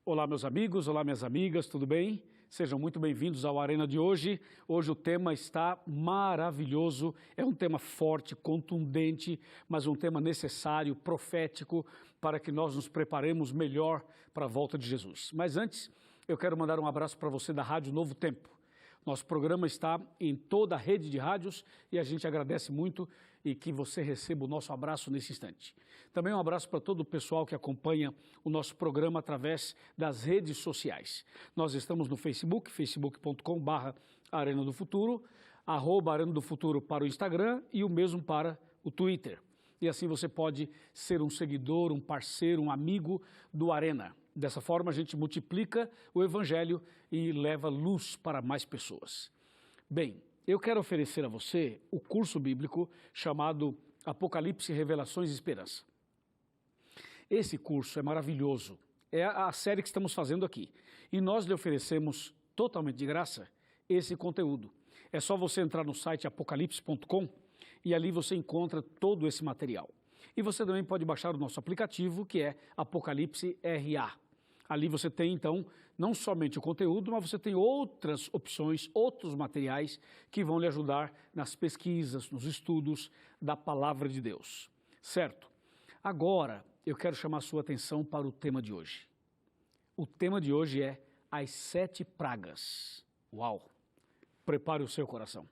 Olá, meus amigos, olá, minhas amigas, tudo bem? Sejam muito bem-vindos ao Arena de hoje. Hoje o tema está maravilhoso, é um tema forte, contundente, mas um tema necessário, profético, para que nós nos preparemos melhor para a volta de Jesus. Mas antes, eu quero mandar um abraço para você da Rádio Novo Tempo. Nosso programa está em toda a rede de rádios e a gente agradece muito e que você receba o nosso abraço nesse instante. Também um abraço para todo o pessoal que acompanha o nosso programa através das redes sociais. Nós estamos no Facebook, facebook.com/Arena do Futuro, @Arena do Futuro para o Instagram e o mesmo para o Twitter. E assim você pode ser um seguidor, um parceiro, um amigo do Arena. Dessa forma a gente multiplica o Evangelho e leva luz para mais pessoas. Bem, eu quero oferecer a você o curso bíblico chamado Apocalipse, Revelações e Esperança. Esse curso é maravilhoso, é a série que estamos fazendo aqui. E nós lhe oferecemos totalmente de graça esse conteúdo. É só você entrar no site apocalipse.com e ali você encontra todo esse material. E você também pode baixar o nosso aplicativo, que é Apocalipse RA. Ali você tem, então, não somente o conteúdo, mas você tem outras opções, outros materiais que vão lhe ajudar nas pesquisas, nos estudos da Palavra de Deus. Certo? Agora, eu quero chamar a sua atenção para o tema de hoje. O tema de hoje é as 7 pragas. Uau! Prepare o seu coração.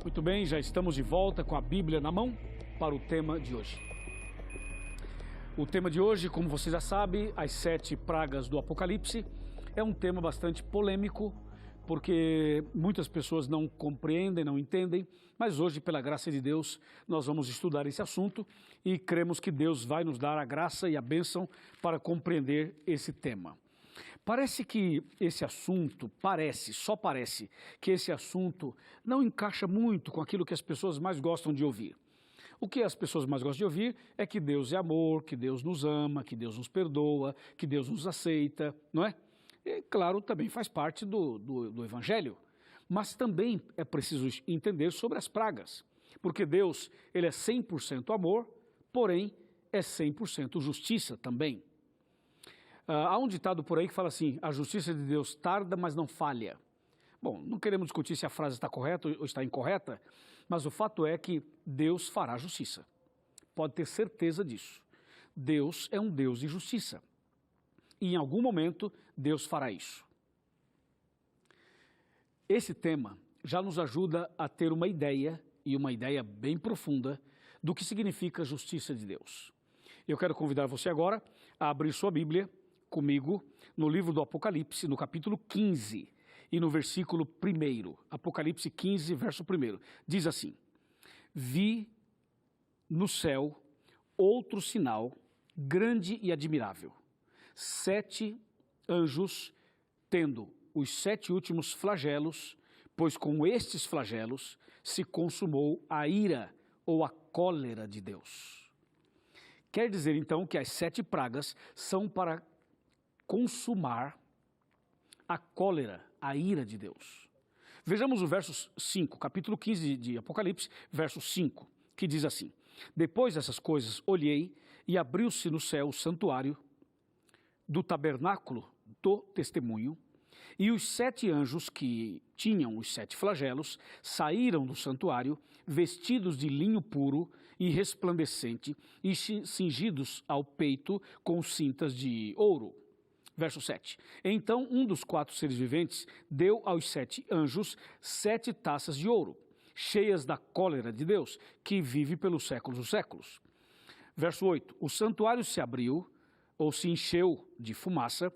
Muito bem, já estamos de volta com a Bíblia na mão para o tema de hoje. O tema de hoje, como você já sabe, as 7 pragas do Apocalipse, é um tema bastante polêmico, porque muitas pessoas não compreendem, não entendem, mas hoje, pela graça de Deus, nós vamos estudar esse assunto e cremos que Deus vai nos dar a graça e a bênção para compreender esse tema. Parece que esse assunto, só parece que esse assunto não encaixa muito com aquilo que as pessoas mais gostam de ouvir. O que as pessoas mais gostam de ouvir é que Deus é amor, que Deus nos ama, que Deus nos perdoa, que Deus nos aceita, não é? E, claro, também faz parte do Evangelho, mas também é preciso entender sobre as pragas, porque Deus, ele é 100% amor, porém é 100% justiça também. Há um ditado por aí que fala assim, a justiça de Deus tarda, mas não falha. Bom, não queremos discutir se a frase está correta ou está incorreta, mas o fato é que Deus fará justiça. Pode ter certeza disso. Deus é um Deus de justiça. E em algum momento Deus fará isso. Esse tema já nos ajuda a ter uma ideia, e uma ideia bem profunda, do que significa a justiça de Deus. Eu quero convidar você agora a abrir sua Bíblia comigo no livro do Apocalipse, no capítulo 15 e no versículo 1. Apocalipse 15, verso 1. Diz assim: Vi no céu outro sinal grande e admirável. 7 anjos tendo os 7 últimos flagelos, pois com estes flagelos se consumou a ira ou a cólera de Deus. Quer dizer então que as 7 pragas são para consumar a cólera, a ira de Deus. Vejamos o verso 5, capítulo 15 de Apocalipse, verso 5, que diz assim: Depois dessas coisas olhei e abriu-se no céu o santuário do tabernáculo do testemunho, e os 7 anjos que tinham os 7 flagelos saíram do santuário, vestidos de linho puro e resplandecente, e cingidos ao peito com cintas de ouro. Verso 7. Então um dos 4 seres viventes deu aos 7 anjos 7 taças de ouro, cheias da cólera de Deus, que vive pelos séculos dos séculos. Verso 8. O santuário se abriu, ou se encheu de fumaça,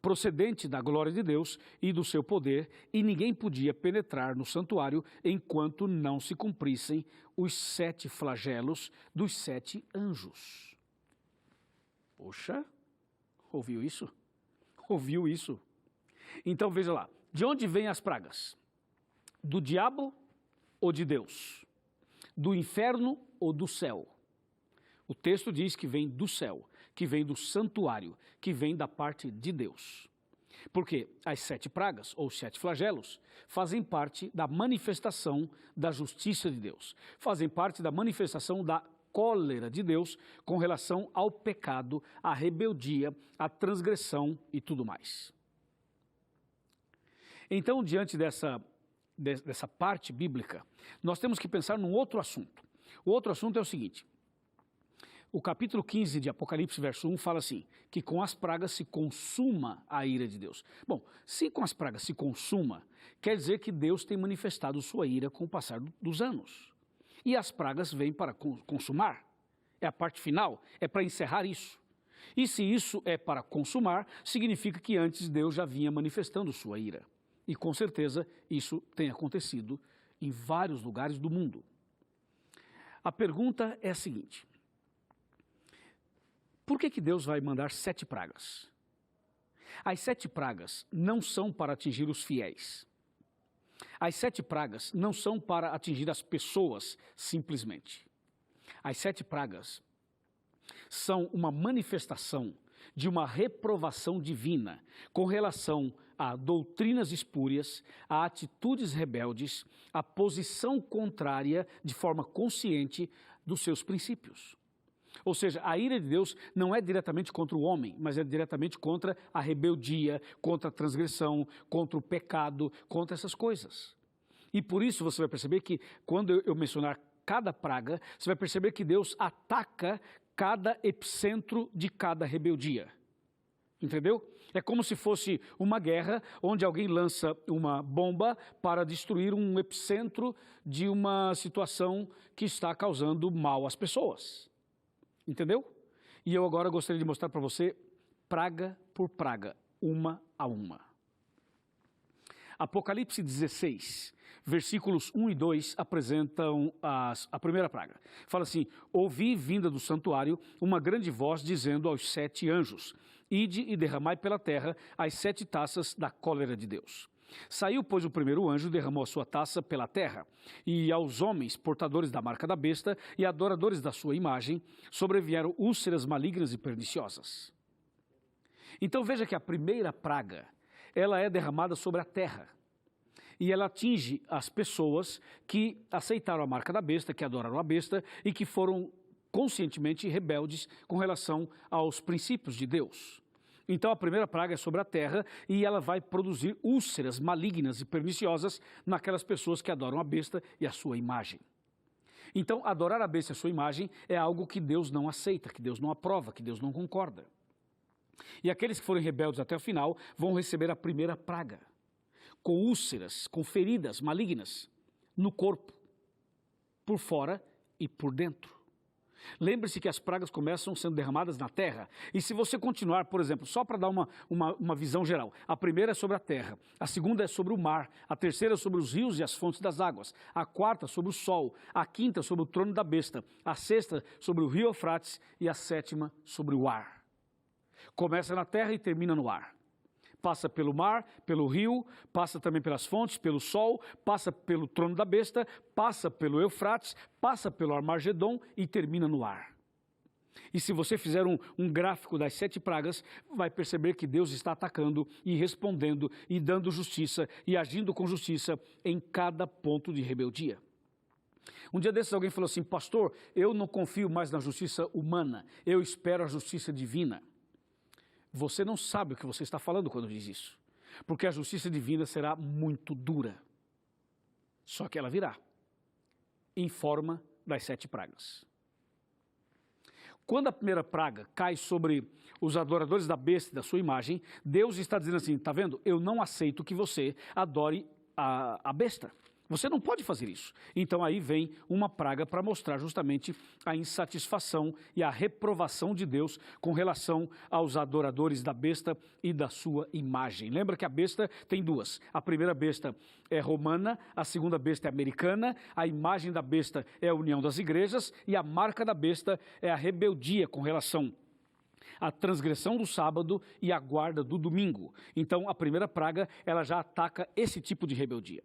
procedente da glória de Deus e do seu poder, e ninguém podia penetrar no santuário enquanto não se cumprissem os 7 flagelos dos 7 anjos. Poxa, ouviu isso? Ouviu isso? Então veja lá, de onde vêm as pragas? Do diabo ou de Deus? do inferno ou do céu. O texto diz que vem do céu, que vem do santuário, que vem da parte de Deus. Porque as 7 pragas, ou 7 flagelos, fazem parte da manifestação da justiça de Deus. Fazem parte da manifestação da cólera de Deus com relação ao pecado, à rebeldia, à transgressão e tudo mais. Então, diante dessa parte bíblica, nós temos que pensar num outro assunto. O outro assunto é o seguinte: o capítulo 15 de Apocalipse, verso 1, fala assim, que com as pragas se consuma a ira de Deus. Bom, se com as pragas se consuma, quer dizer que Deus tem manifestado sua ira com o passar dos anos. E as pragas vêm para consumar, é a parte final, é para encerrar isso. E se isso é para consumar, significa que antes Deus já vinha manifestando sua ira. E com certeza isso tem acontecido em vários lugares do mundo. A pergunta é a seguinte: por que Deus vai mandar 7 pragas? As 7 pragas não são para atingir os fiéis. As 7 pragas não são para atingir as pessoas simplesmente. As 7 pragas são uma manifestação de uma reprovação divina com relação a doutrinas espúrias, a atitudes rebeldes, a posição contrária de forma consciente dos seus princípios. Ou seja, a ira de Deus não é diretamente contra o homem, mas é diretamente contra a rebeldia, contra a transgressão, contra o pecado, contra essas coisas. E por isso você vai perceber que quando eu mencionar cada praga, você vai perceber que Deus ataca cada epicentro de cada rebeldia. Entendeu? É como se fosse uma guerra onde alguém lança uma bomba para destruir um epicentro de uma situação que está causando mal às pessoas. Entendeu? E eu agora gostaria de mostrar para você, praga por praga, uma a uma. Apocalipse 16, versículos 1 e 2 apresentam a primeira praga. Fala assim: ouvi vinda do santuário uma grande voz dizendo aos 7 anjos: ide e derramai pela terra as 7 taças da cólera de Deus. Saiu, pois, o primeiro anjo, derramou a sua taça pela terra, e aos homens, portadores da marca da besta e adoradores da sua imagem, sobrevieram úlceras malignas e perniciosas. Então veja que a primeira praga, ela é derramada sobre a terra, e ela atinge as pessoas que aceitaram a marca da besta, que adoraram a besta e que foram conscientemente rebeldes com relação aos princípios de Deus. Então a primeira praga é sobre a terra e ela vai produzir úlceras malignas e perniciosas naquelas pessoas que adoram a besta e a sua imagem. Então adorar a besta e a sua imagem é algo que Deus não aceita, que Deus não aprova, que Deus não concorda. E aqueles que forem rebeldes até o final vão receber a primeira praga, com úlceras, com feridas malignas no corpo, por fora e por dentro. Lembre-se que as pragas começam sendo derramadas na terra, e se você continuar, por exemplo, só para dar uma visão geral, a primeira é sobre a terra, a segunda é sobre o mar, a terceira é sobre os rios e as fontes das águas, a quarta sobre o sol, a quinta sobre o trono da besta, a sexta sobre o rio Eufrates e a sétima sobre o ar. Começa na terra e termina no ar. Passa pelo mar, pelo rio, passa também pelas fontes, pelo sol, passa pelo trono da besta, passa pelo Eufrates, passa pelo Armagedon e termina no ar. E se você fizer um gráfico das 7 pragas, vai perceber que Deus está atacando e respondendo e dando justiça e agindo com justiça em cada ponto de rebeldia. Um dia desses alguém falou assim: pastor, eu não confio mais na justiça humana, eu espero a justiça divina. Você não sabe o que você está falando quando diz isso, porque a justiça divina será muito dura. Só que ela virá, em forma das 7 pragas. Quando a primeira praga cai sobre os adoradores da besta e da sua imagem, Deus está dizendo assim: está vendo? Eu não aceito que você adore a besta. Você não pode fazer isso. Então aí vem uma praga para mostrar justamente a insatisfação e a reprovação de Deus com relação aos adoradores da besta e da sua imagem. Lembra que a besta tem 2. A primeira besta é romana, a segunda besta é americana, a imagem da besta é a união das igrejas e a marca da besta é a rebeldia com relação à transgressão do sábado e à guarda do domingo. Então a primeira praga, ela já ataca esse tipo de rebeldia.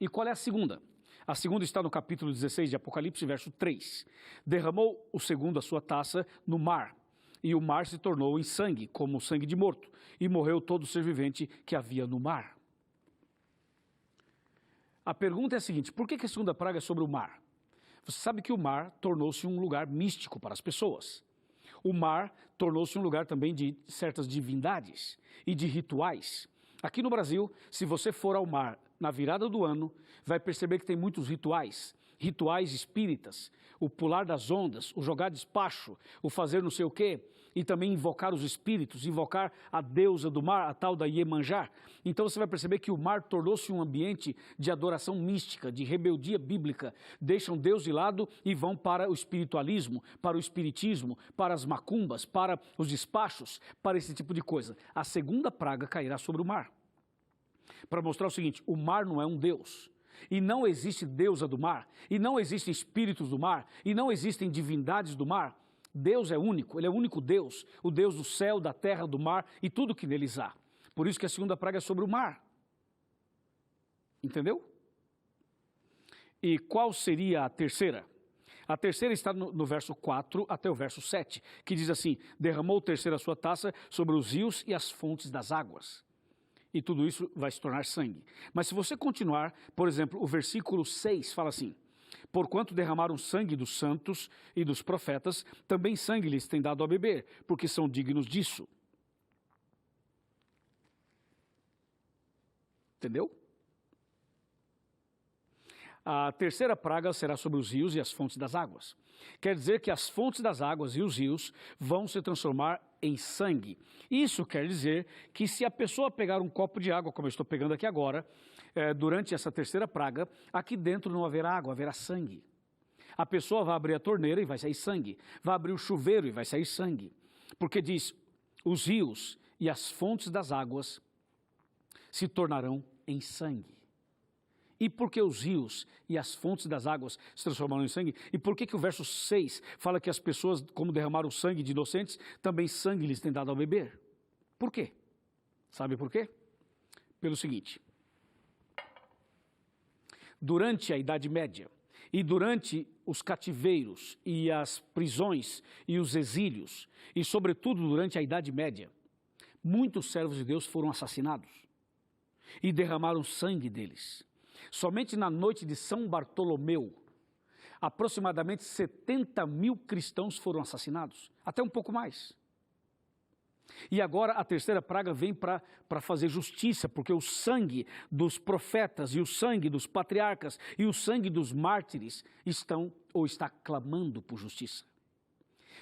E qual é a segunda? A segunda está no capítulo 16 de Apocalipse, verso 3. Derramou o segundo a sua taça no mar, e o mar se tornou em sangue, como sangue de morto, e morreu todo ser vivente que havia no mar. A pergunta é a seguinte: por que a segunda praga é sobre o mar? Você sabe que o mar tornou-se um lugar místico para as pessoas. O mar tornou-se um lugar também de certas divindades e de rituais. Aqui no Brasil, se você for ao mar na virada do ano, vai perceber que tem muitos rituais, rituais espíritas, o pular das ondas, o jogar despacho, o fazer não sei o quê, e também invocar os espíritos, invocar a deusa do mar, a tal da Iemanjá. Então você vai perceber que o mar tornou-se um ambiente de adoração mística, de rebeldia bíblica. Deixam Deus de lado e vão para o espiritualismo, para o espiritismo, para as macumbas, para os despachos, para esse tipo de coisa. A segunda praga cairá sobre o mar, para mostrar o seguinte: o mar não é um Deus. E não existe deusa do mar, e não existem espíritos do mar, e não existem divindades do mar. Deus é único, Ele é o único Deus, o Deus do céu, da terra, do mar e tudo que neles há. Por isso que a segunda praga é sobre o mar. Entendeu? E qual seria a terceira? A terceira está no verso 4 até o verso 7, que diz assim: derramou o terceiro a sua taça sobre os rios e as fontes das águas. E tudo isso vai se tornar sangue. Mas se você continuar, por exemplo, o versículo 6 fala assim: porquanto derramaram sangue dos santos e dos profetas, também sangue lhes tem dado a beber, porque são dignos disso. Entendeu? A terceira praga será sobre os rios e as fontes das águas. Quer dizer que as fontes das águas e os rios vão se transformar em sangue. Isso quer dizer que se a pessoa pegar um copo de água, como eu estou pegando aqui agora, durante essa terceira praga, aqui dentro não haverá água, haverá sangue. A pessoa vai abrir a torneira e vai sair sangue. Vai abrir o chuveiro e vai sair sangue. Porque diz: os rios e as fontes das águas se tornarão em sangue. E por que os rios e as fontes das águas se transformaram em sangue? E por que o verso 6 fala que as pessoas, como derramaram sangue de inocentes, também sangue lhes tem dado a beber? Por quê? Sabe por quê? Pelo seguinte: durante a Idade Média e durante os cativeiros e as prisões e os exílios, e sobretudo durante a Idade Média, muitos servos de Deus foram assassinados e derramaram sangue deles. Somente na noite de São Bartolomeu, aproximadamente 70 mil cristãos foram assassinados, até um pouco mais. E agora a terceira praga vem para fazer justiça, porque o sangue dos profetas e o sangue dos patriarcas e o sangue dos mártires está clamando por justiça.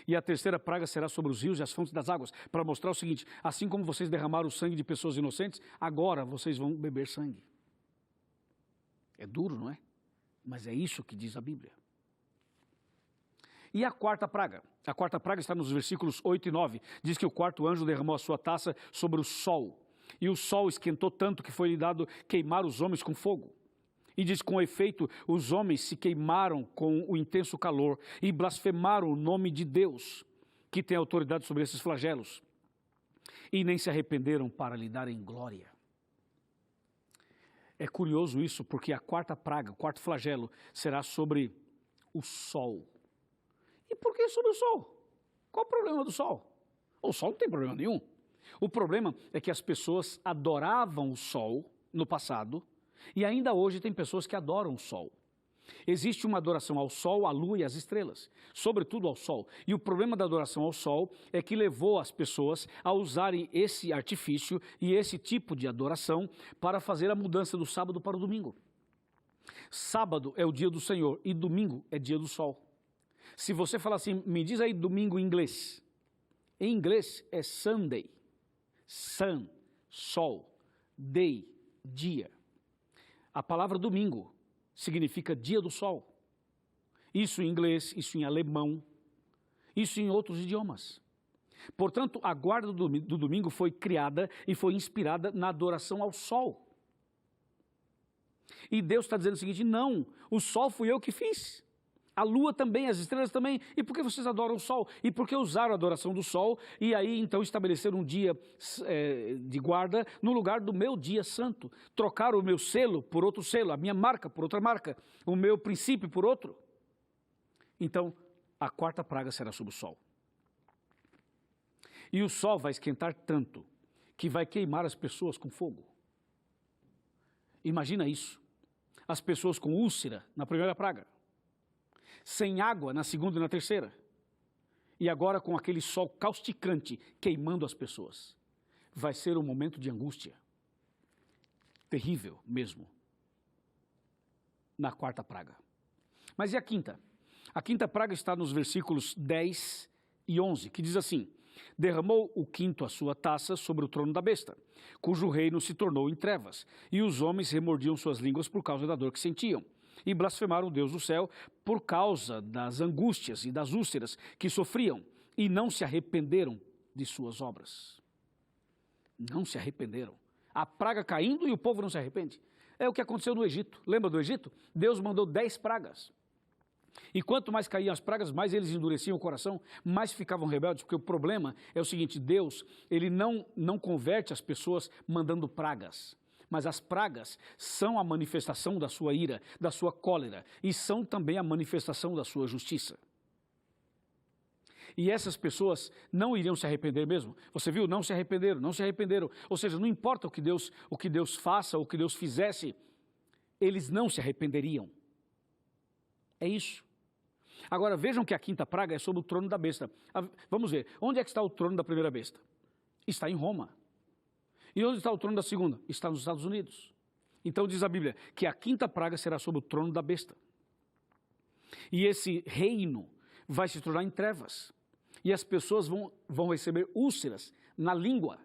E a terceira praga será sobre os rios e as fontes das águas, para mostrar o seguinte: assim como vocês derramaram o sangue de pessoas inocentes, agora vocês vão beber sangue. É duro, não é? Mas é isso que diz a Bíblia. E a quarta praga? A quarta praga está nos versículos 8 e 9. Diz que o quarto anjo derramou a sua taça sobre o sol. E o sol esquentou tanto que foi lhe dado queimar os homens com fogo. E diz: com efeito, os homens se queimaram com o intenso calor e blasfemaram o nome de Deus, que tem autoridade sobre esses flagelos. E nem se arrependeram para lhe darem glória. É curioso isso, porque a quarta praga, o quarto flagelo, será sobre o sol. E por que sobre o sol? Qual o problema do sol? O sol não tem problema nenhum. O problema é que as pessoas adoravam o sol no passado, e ainda hoje tem pessoas que adoram o sol. Existe uma adoração ao sol, à lua e às estrelas, sobretudo ao sol. E o problema da adoração ao sol é que levou as pessoas a usarem esse artifício e esse tipo de adoração para fazer a mudança do sábado para o domingo. Sábado é o dia do Senhor e domingo é dia do sol. Se você falar assim, me diz aí domingo em inglês. Em inglês é Sunday, sun, sol, day, dia. A palavra domingo significa dia do sol. Isso em inglês, isso em alemão, isso em outros idiomas. Portanto, a guarda do domingo foi criada e foi inspirada na adoração ao sol. E Deus está dizendo o seguinte: não, o sol fui eu que fiz. A lua também, as estrelas também. E por que vocês adoram o sol? E por que usaram a adoração do sol? E aí, então, estabeleceram um dia de guarda no lugar do meu dia santo. Trocaram o meu selo por outro selo, a minha marca por outra marca, o meu princípio por outro. Então, a quarta praga será sobre o sol. E o sol vai esquentar tanto que vai queimar as pessoas com fogo. Imagina isso. As pessoas com úlcera na primeira praga, sem água na segunda e na terceira, e agora com aquele sol causticante queimando as pessoas. Vai ser um momento de angústia, terrível mesmo, na quarta praga. Mas e a quinta? A quinta praga está nos versículos 10 e 11, que diz assim: derramou o quinto a sua taça sobre o trono da besta, cujo reino se tornou em trevas, e os homens remordiam suas línguas por causa da dor que sentiam. E blasfemaram o Deus do céu por causa das angústias e das úlceras que sofriam, e não se arrependeram de suas obras. Não se arrependeram. A praga caindo e o povo não se arrepende. É o que aconteceu no Egito. Lembra do Egito? Deus mandou 10 pragas. E quanto mais caíam as pragas, mais eles endureciam o coração, mais ficavam rebeldes, porque o problema é o seguinte: Deus, ele não converte as pessoas mandando pragas. Mas as pragas são a manifestação da sua ira, da sua cólera, e são também a manifestação da sua justiça. E essas pessoas não iriam se arrepender mesmo. Você viu? Não se arrependeram, não se arrependeram. Ou seja, não importa o que Deus faça, ou o que Deus fizesse, eles não se arrependeriam. É isso. Agora vejam que a quinta praga é sobre o trono da besta. Vamos ver, onde é que está o trono da primeira besta? Está em Roma. E onde está o trono da segunda? Está nos Estados Unidos. Então diz a Bíblia que a quinta praga será sobre o trono da besta. E esse reino vai se tornar em trevas. E as pessoas vão receber úlceras na língua.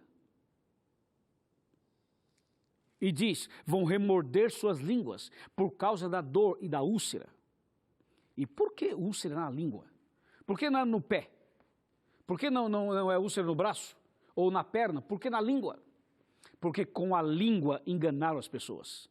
E diz, vão remorder suas línguas por causa da dor e da úlcera. E por que úlcera na língua? Por que não no pé? Por que não é úlcera no braço? Ou na perna? Por que na língua? Porque com a língua enganaram as pessoas.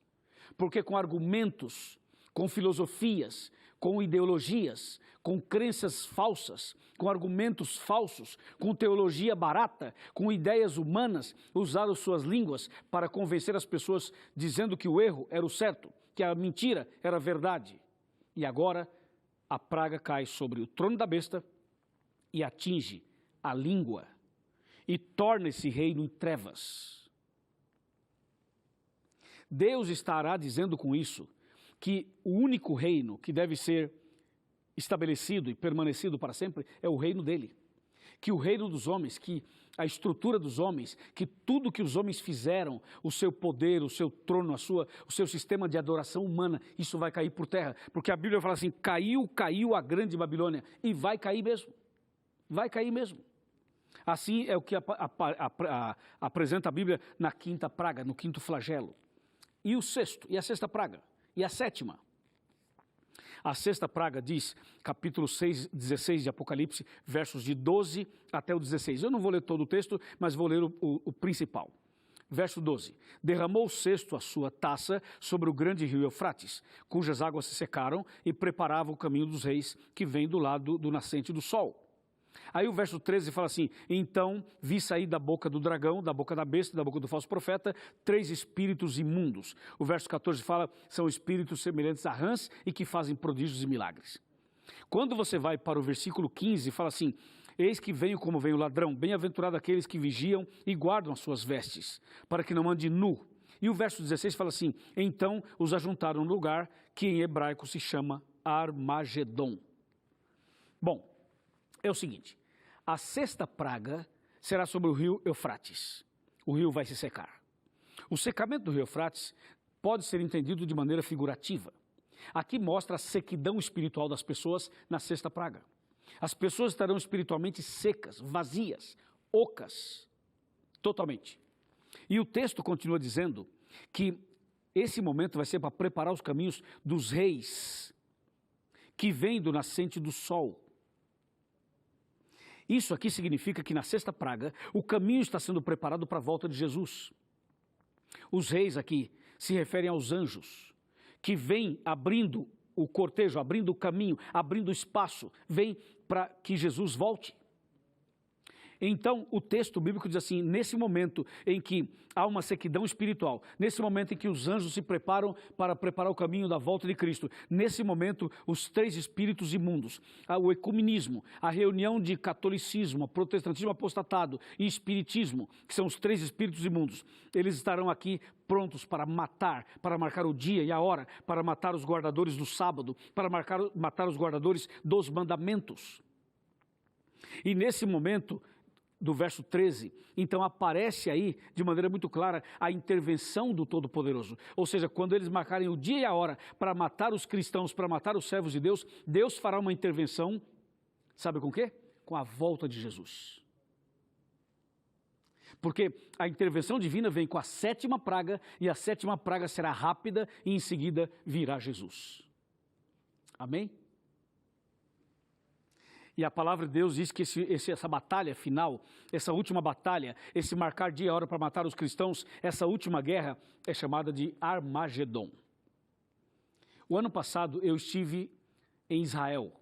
Porque com argumentos, com filosofias, com ideologias, com crenças falsas, com argumentos falsos, com teologia barata, com ideias humanas, usaram suas línguas para convencer as pessoas, dizendo que o erro era o certo, que a mentira era a verdade. E agora a praga cai sobre o trono da besta e atinge a língua e torna esse reino em trevas. Deus estará dizendo com isso que o único reino que deve ser estabelecido e permanecido para sempre é o reino dele. Que o reino dos homens, que a estrutura dos homens, que tudo que os homens fizeram, o seu poder, o seu trono, o seu sistema de adoração humana, isso vai cair por terra. Porque a Bíblia fala assim, caiu a grande Babilônia. E vai cair mesmo. Vai cair mesmo. Assim é o que apresenta a Bíblia na quinta praga, no quinto flagelo. E o sexto, e a sexta praga, e a sétima. A sexta praga diz, capítulo 6, 16 de Apocalipse, versos de 12 até o 16. Eu não vou ler todo o texto, mas vou ler o principal. Verso 12. Derramou o sexto a sua taça sobre o grande rio Eufrates, cujas águas se secaram e preparava o caminho dos reis que vem do lado do nascente do sol. Aí o verso 13 fala assim, então vi sair da boca do dragão, da boca da besta, da boca do falso profeta, 3 espíritos imundos. O verso 14 fala, são espíritos semelhantes a rãs e que fazem prodígios e milagres. Quando você vai para o versículo 15, fala assim, eis que venho como vem o ladrão, bem-aventurado aqueles que vigiam e guardam as suas vestes, para que não ande nu. E o verso 16 fala assim, então os ajuntaram no lugar que em hebraico se chama Armagedon. Bom, é o seguinte, a sexta praga será sobre o rio Eufrates. O rio vai se secar. O secamento do rio Eufrates pode ser entendido de maneira figurativa. Aqui mostra a sequidão espiritual das pessoas na sexta praga. As pessoas estarão espiritualmente secas, vazias, ocas, totalmente. E o texto continua dizendo que esse momento vai ser para preparar os caminhos dos reis que vêm do nascente do sol. Isso aqui significa que na sexta praga, o caminho está sendo preparado para a volta de Jesus. Os reis aqui se referem aos anjos, que vêm abrindo o cortejo, abrindo o caminho, abrindo o espaço, vem para que Jesus volte. Então, o texto bíblico diz assim, nesse momento em que há uma sequidão espiritual, nesse momento em que os anjos se preparam para preparar o caminho da volta de Cristo, nesse momento, os três espíritos imundos, o ecumenismo, a reunião de catolicismo, protestantismo apostatado e espiritismo, que são os três espíritos imundos, eles estarão aqui prontos para marcar o dia e a hora, para matar os guardadores do sábado, para matar os guardadores dos mandamentos. E nesse momento, do verso 13, então aparece aí, de maneira muito clara, a intervenção do Todo-Poderoso. Ou seja, quando eles marcarem o dia e a hora para matar os cristãos, para matar os servos de Deus, Deus fará uma intervenção, sabe com o quê? Com a volta de Jesus. Porque a intervenção divina vem com a sétima praga, e a sétima praga será rápida, e em seguida virá Jesus. Amém? E a palavra de Deus diz que essa batalha final, essa última batalha, esse marcar dia e hora para matar os cristãos, essa última guerra é chamada de Armagedon. O ano passado eu estive em Israel,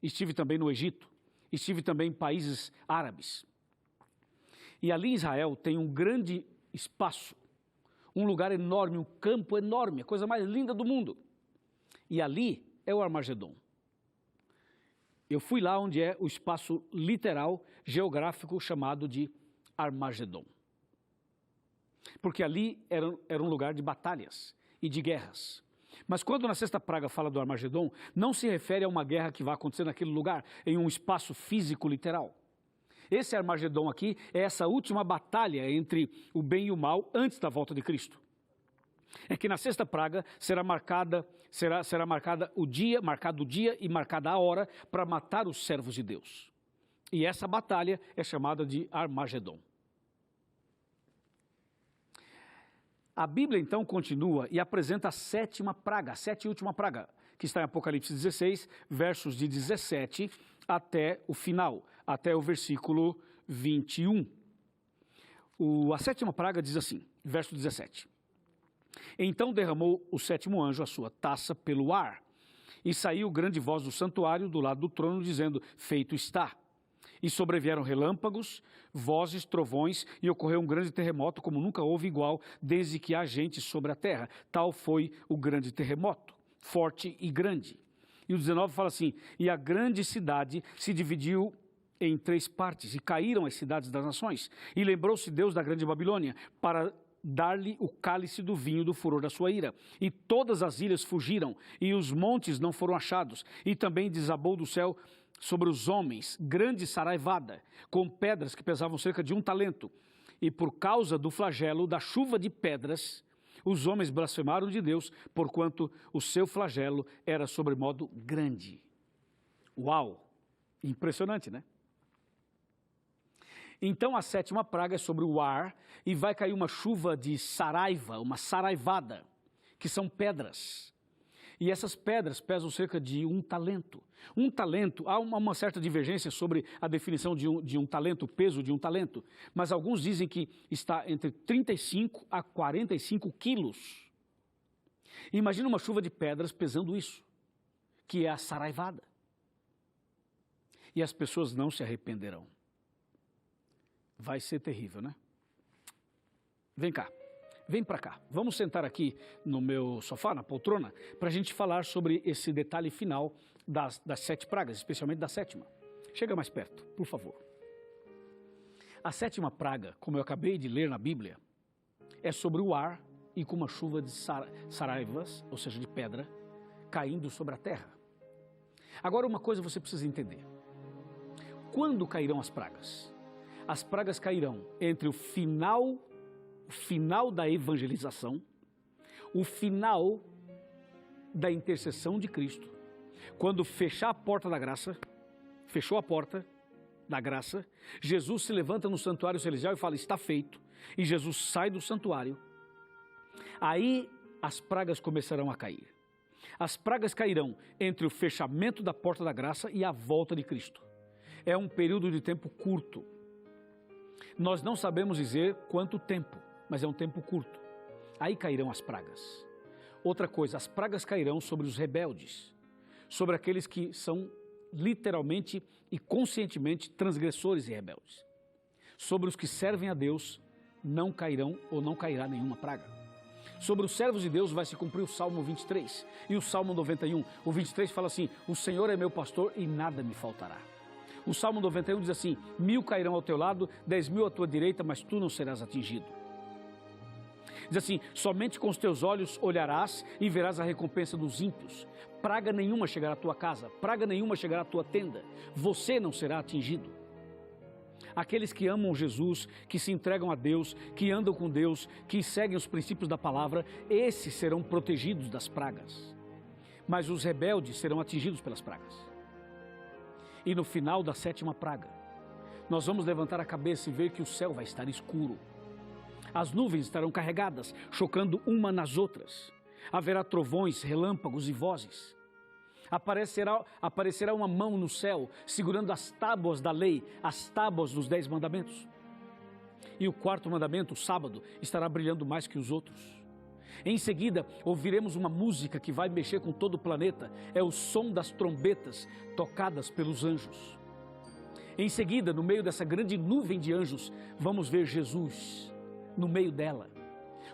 estive também no Egito, estive também em países árabes. E ali em Israel tem um grande espaço, um lugar enorme, um campo enorme, a coisa mais linda do mundo. E ali é o Armagedon. Eu fui lá onde é o espaço literal, geográfico, chamado de Armagedon. Porque ali era um lugar de batalhas e de guerras. Mas quando na sexta praga fala do Armagedon, não se refere a uma guerra que vai acontecer naquele lugar, em um espaço físico literal. Esse Armagedon aqui é essa última batalha entre o bem e o mal antes da volta de Cristo. É que na sexta praga será marcado o dia e marcada a hora para matar os servos de Deus. E essa batalha é chamada de Armagedon. A Bíblia então continua e apresenta a sétima praga, a sétima e última praga, que está em Apocalipse 16, versos de 17 até o final, até o versículo 21. A sétima praga diz assim, verso 17. Então derramou o sétimo anjo a sua taça pelo ar, e saiu grande voz do santuário do lado do trono, dizendo, feito está. E sobrevieram relâmpagos, vozes, trovões, e ocorreu um grande terremoto, como nunca houve igual, desde que há gente sobre a terra. Tal foi o grande terremoto, forte e grande. E o 19 fala assim, e a grande cidade se dividiu em 3 partes, e caíram as cidades das nações. E lembrou-se Deus da grande Babilônia, para dar-lhe o cálice do vinho do furor da sua ira. E todas as ilhas fugiram, e os montes não foram achados. E também desabou do céu sobre os homens grande saraivada, com pedras que pesavam cerca de 1 talento. E por causa do flagelo da chuva de pedras, os homens blasfemaram de Deus, porquanto o seu flagelo era sobremodo grande. Uau! Impressionante, né? Então a sétima praga é sobre o ar, e vai cair uma chuva de saraiva, uma saraivada, que são pedras. E essas pedras pesam cerca de 1 talento. 1 talento, há uma certa divergência sobre a definição de um talento, o peso de 1 talento, mas alguns dizem que está entre 35 a 45 quilos. Imagina uma chuva de pedras pesando isso, que é a saraivada. E as pessoas não se arrependerão. Vai ser terrível, né? Vem cá, vem para cá. Vamos sentar aqui no meu sofá, na poltrona, para a gente falar sobre esse detalhe final das 7 pragas, especialmente da sétima. Chega mais perto, por favor. A sétima praga, como eu acabei de ler na Bíblia, é sobre o ar e com uma chuva de saraivas, ou seja, de pedra, caindo sobre a terra. Agora, uma coisa você precisa entender. Quando cairão as pragas? As pragas cairão entre o final da evangelização, o final da intercessão de Cristo, quando fechar a porta da graça, fechou a porta da graça, Jesus se levanta no santuário celestial e fala, está feito, e Jesus sai do santuário, aí as pragas começarão a cair. As pragas cairão entre o fechamento da porta da graça e a volta de Cristo. É um período de tempo curto. Nós não sabemos dizer quanto tempo, mas é um tempo curto. Aí cairão as pragas. Outra coisa, as pragas cairão sobre os rebeldes. sobre aqueles que são literalmente e conscientemente transgressores e rebeldes. Sobre os que servem a Deus não cairão ou não cairá nenhuma praga. Sobre os servos de Deus vai se cumprir o Salmo 23 e o Salmo 91. O 23 fala assim: o Senhor é meu pastor e nada me faltará. O Salmo 91 diz assim: 1000 cairão ao teu lado, 10.000 à tua direita, mas tu não serás atingido. Diz assim: somente com os teus olhos olharás e verás a recompensa dos ímpios. Praga nenhuma chegará à tua casa, praga nenhuma chegará à tua tenda. Você não será atingido. Aqueles que amam Jesus, que se entregam a Deus, que andam com Deus, que seguem os princípios da palavra, esses serão protegidos das pragas. Mas os rebeldes serão atingidos pelas pragas. E no final da 7ª praga, nós vamos levantar a cabeça e ver que o céu vai estar escuro. As nuvens estarão carregadas, chocando uma nas outras. Haverá trovões, relâmpagos e vozes. Aparecerá uma mão no céu, segurando as tábuas da lei, as tábuas dos 10 mandamentos. E o 4º mandamento, o sábado, estará brilhando mais que os outros. Em seguida, ouviremos uma música que vai mexer com todo o planeta. É o som das trombetas tocadas pelos anjos. Em seguida, no meio dessa grande nuvem de anjos, vamos ver Jesus no meio dela,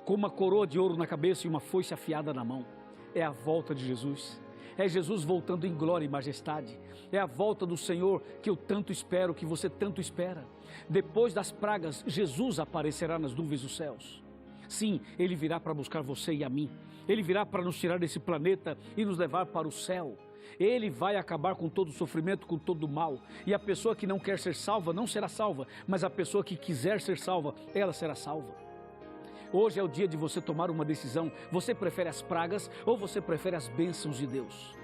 com uma coroa de ouro na cabeça e uma foice afiada na mão. É a volta de Jesus. É Jesus voltando em glória e majestade. É a volta do Senhor que eu tanto espero, que você tanto espera. Depois das pragas, Jesus aparecerá nas nuvens dos céus. Sim, Ele virá para buscar você e a mim. Ele virá para nos tirar desse planeta e nos levar para o céu. Ele vai acabar com todo o sofrimento, com todo o mal. E a pessoa que não quer ser salva, não será salva. Mas a pessoa que quiser ser salva, ela será salva. Hoje é o dia de você tomar uma decisão. Você prefere as pragas ou você prefere as bênçãos de Deus?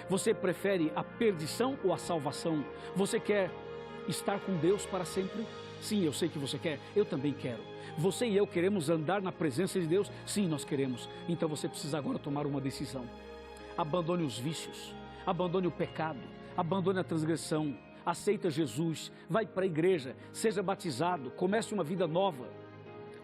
Você prefere a perdição ou a salvação? Você quer estar com Deus para sempre? Sim, eu sei que você quer. Eu também quero. Você e eu queremos andar na presença de Deus? Sim, nós queremos. Então você precisa agora tomar uma decisão. Abandone os vícios, abandone o pecado, abandone a transgressão. Aceita Jesus, vai para a igreja, seja batizado, comece uma vida nova.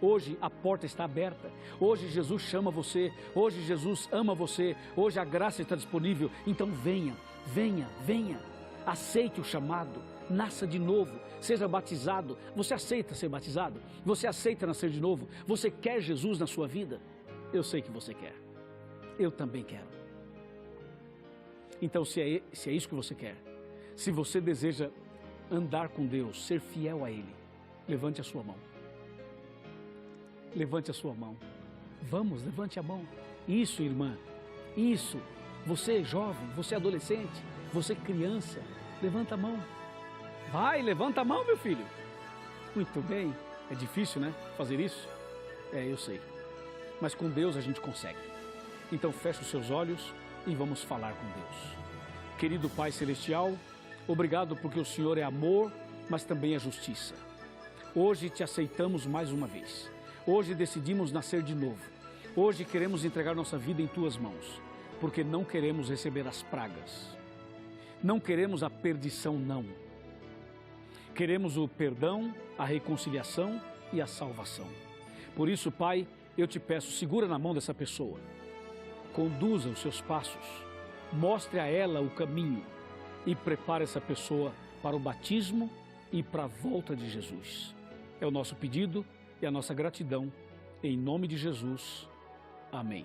Hoje a porta está aberta, hoje Jesus chama você, hoje Jesus ama você, hoje a graça está disponível, então venha, venha, venha, aceite o chamado, nasça de novo, seja batizado. Você aceita ser batizado? Você aceita nascer de novo? Você quer Jesus na sua vida? Eu sei que você quer, eu também quero. Então se é isso que você quer, se você deseja andar com Deus, ser fiel a Ele, levante a sua mão. Levante a sua mão. Vamos, levante a mão. Isso, irmã. Isso. Você jovem, você adolescente, você criança, levanta a mão. Vai, levanta a mão, meu filho. Muito bem. É difícil, né? Fazer isso? É, eu sei. Mas com Deus a gente consegue. Então feche os seus olhos e vamos falar com Deus. Querido Pai Celestial, obrigado porque o Senhor é amor, mas também é justiça. Hoje te aceitamos mais uma vez. Hoje decidimos nascer de novo. Hoje queremos entregar nossa vida em Tuas mãos, porque não queremos receber as pragas. Não queremos a perdição, não. Queremos o perdão, a reconciliação e a salvação. Por isso, Pai, eu te peço, segura na mão dessa pessoa. Conduza os seus passos, mostre a ela o caminho e prepare essa pessoa para o batismo e para a volta de Jesus. É o nosso pedido e a nossa gratidão, em nome de Jesus. Amém.